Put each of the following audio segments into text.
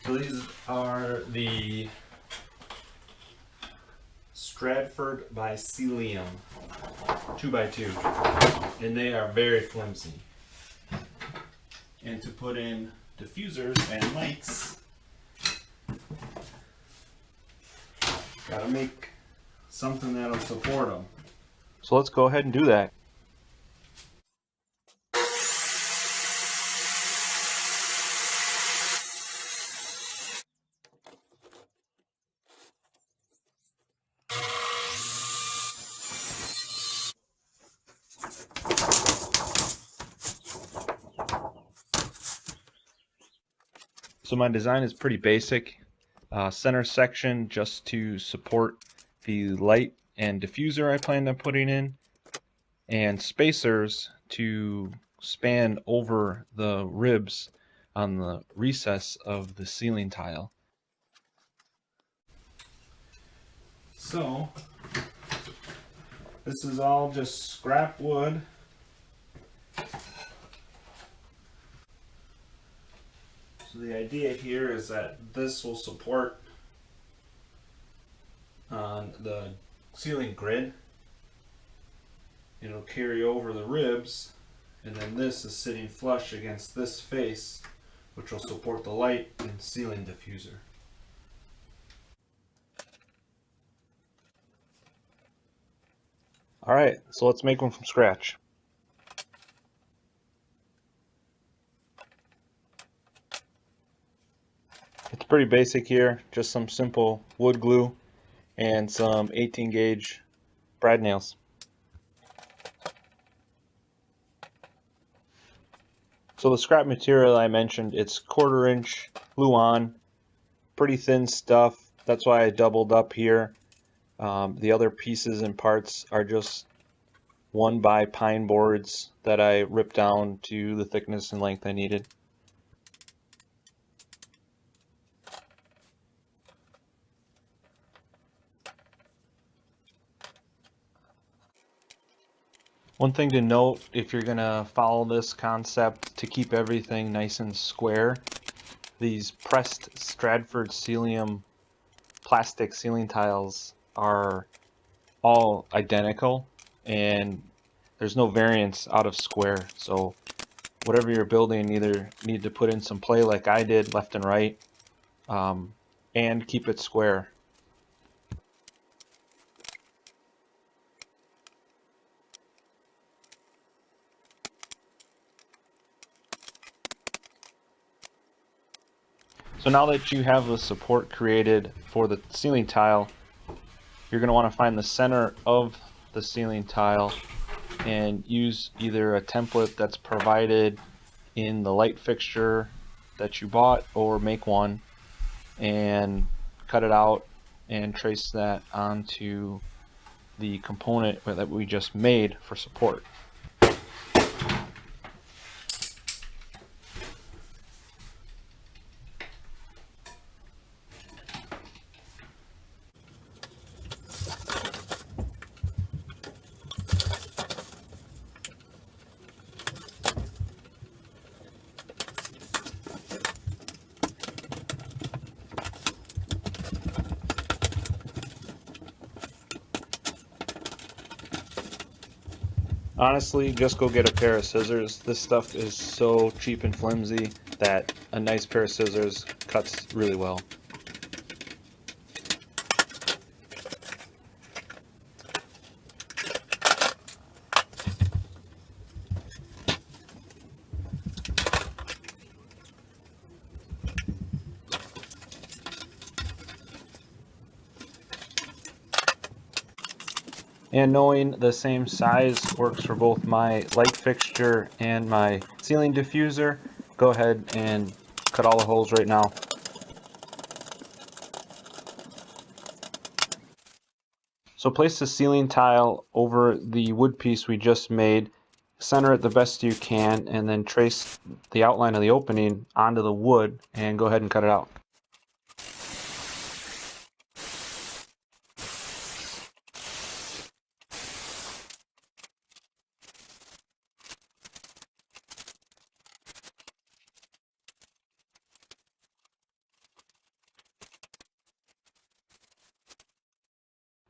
So these are the Stratford Ceilume 2x2, and they are very flimsy. And to put in diffusers and lights, gotta make something that'll support them. So let's go ahead and do that. So my design is pretty basic. Center section just to support the light and diffuser I planned on putting in, and spacers to span over the ribs on the recess of the ceiling tile. So this is all just scrap wood. So the idea here is that this will support on the ceiling grid. It'll carry over the ribs, and then this is sitting flush against this face, which will support the light and ceiling diffuser. Alright, so let's make one from scratch. It's pretty basic here, just some simple wood glue and some 18 gauge brad nails. So the scrap material I mentioned, it's 1/4 inch Luan, pretty thin stuff. That's why I doubled up here. The other pieces and parts are just 1x pine boards that I ripped down to the thickness and length I needed. One thing to note, if you're going to follow this concept to keep everything nice and square, these pressed Stratford Ceilume plastic ceiling tiles are all identical, and there's no variance out of square. So whatever you're building, either need to put in some play like I did, left and right, and keep it square. So now that you have the support created for the ceiling tile, you're going to want to find the center of the ceiling tile and use either a template that's provided in the light fixture that you bought, or make one and cut it out and trace that onto the component that we just made for support. Honestly, just go get a pair of scissors. This stuff is so cheap and flimsy that a nice pair of scissors cuts really well. And knowing the same size works for both my light fixture and my ceiling diffuser, go ahead and cut all the holes right now. So place the ceiling tile over the wood piece we just made, center it the best you can, and then trace the outline of the opening onto the wood and go ahead and cut it out.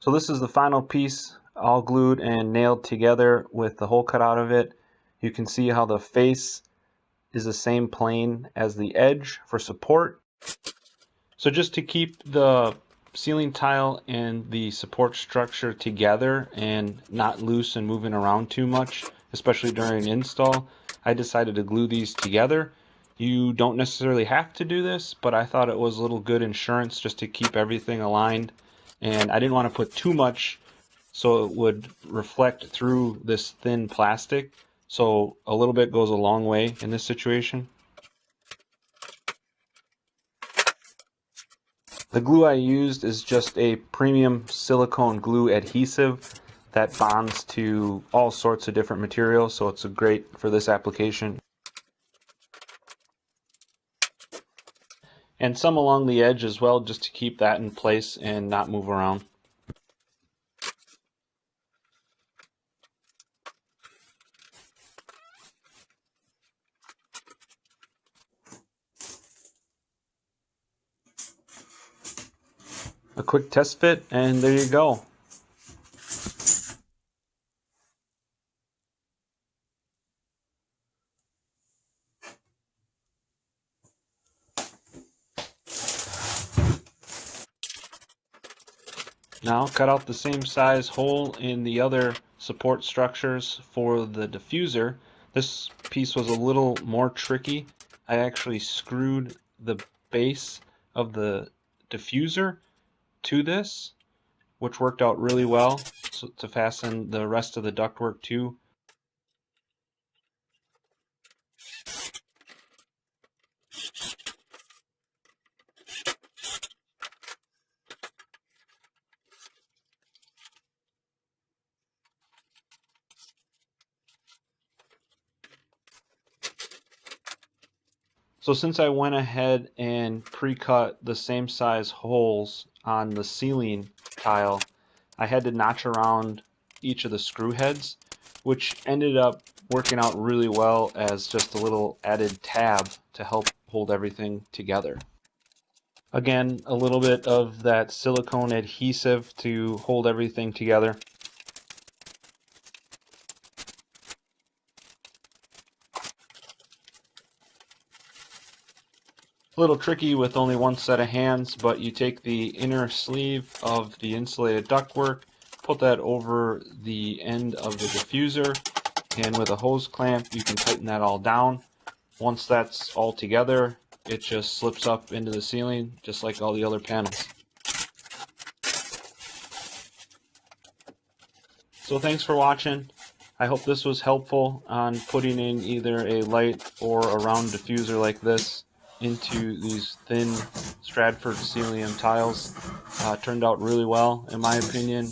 So this is the final piece, all glued and nailed together with the hole cut out of it. You can see how the face is the same plane as the edge for support. So just to keep the ceiling tile and the support structure together and not loose and moving around too much, especially during install, I decided to glue these together. You don't necessarily have to do this, but I thought it was a little good insurance just to keep everything aligned. And I didn't want to put too much so it would reflect through this thin plastic. So a little bit goes a long way in this situation. The glue I used is just a premium silicone glue adhesive that bonds to all sorts of different materials, so it's great for this application. And some along the edge as well, just to keep that in place and not move around. A quick test fit, and there you go. Now cut out the same size hole in the other support structures for the diffuser. This piece was a little more tricky. I actually screwed the base of the diffuser to this, which worked out really well, so to fasten the rest of the ductwork to. So since I went ahead and pre-cut the same size holes on the ceiling tile, I had to notch around each of the screw heads, which ended up working out really well as just a little added tab to help hold everything together. Again, a little bit of that silicone adhesive to hold everything together. A little tricky with only one set of hands, but you take the inner sleeve of the insulated ductwork, put that over the end of the diffuser, and with a hose clamp you can tighten that all down. Once that's all together, it just slips up into the ceiling just like all the other panels. So thanks for watching. I hope this was helpful on putting in either a light or a round diffuser like this into these thin Stratford Ceilume tiles. Turned out really well in my opinion.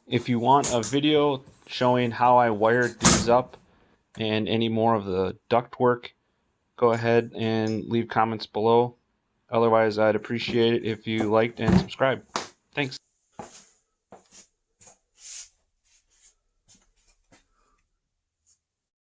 If you want a video showing how I wired these up and any more of the ductwork, go ahead and leave comments below. Otherwise, I'd appreciate it if you liked and subscribed. Thanks.